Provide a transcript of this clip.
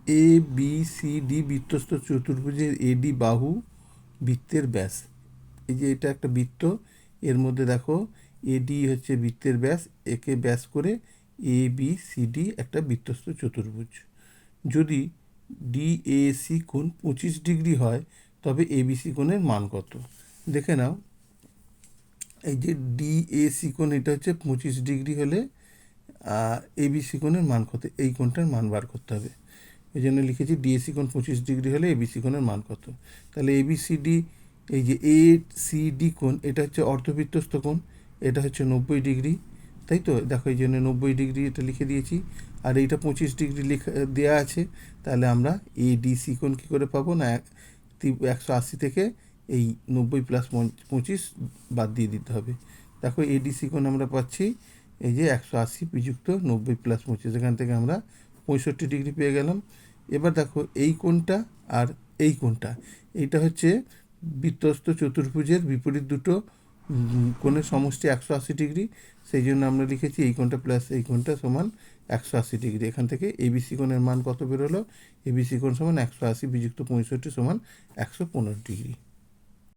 A B C D বৃত্তস্থ চতুর্ভুজের এডি বাহু বৃত্তের ব্যাস। এই যে এটা একটা বৃত্ত, এর মধ্যে দেখো এডি হচ্ছে বৃত্তের ব্যাস, একে ব্যাস করে এ বি সি ডি একটা বৃত্তস্থ চতুর্ভুজ। যদি ডিএসি কোণ 25 ডিগ্রি হয় তবে এবিসি কোণের মান কত? দেখে নাও, এই যে ডিএসি কোণ এটা হচ্ছে 25 ডিগ্রি হলে এবিসি কোণের মান কত, এই কোণটার মান বার করতে হবে। এই জন্য লিখেছি ডিএসি কোণ 25 ডিগ্রি হলে এবিসি কোণের মান কত। তাহলে এবিসিডি, এই যে এ সি ডি কোণ এটা হচ্ছে অর্ধবৃত্তস্থ কোণ, এটা হচ্ছে 90 ডিগ্রি, তাই তো? দেখো এই জন্য 90 ডিগ্রি এটা লিখে দিয়েছি। আর এইটা 25 ডিগ্রি লেখা দেওয়া আছে, তাহলে আমরা এডিসি কোণ কী করে পাবো না, 180 থেকে এই 90 প্লাস 25 বাদ দিয়ে দিতে হবে। দেখো এডিসি কোণ আমরা পাচ্ছি এই যে 180 বিযুক্ত 90 প্লাস 25, এখান থেকে আমরা 65 ডিগ্রি পেয়ে গেলাম। এবার দেখো এই কোণটা আর এই কোণটা, এইটা হচ্ছে বৃত্তস্থ চতুর্ভুজের বিপরীত দুটো কোণের সমষ্টি 180 ডিগ্রি, সেই জন্য আমরা লিখেছি এই কোণটা প্লাস এই কোণটা সমান 180 ডিগ্রি। এখান থেকে এবিসি কোণের মান কত বেরোলো? এবিসি কোণ সমান 180 বিযুক্ত 65 সমান 115 ডিগ্রি।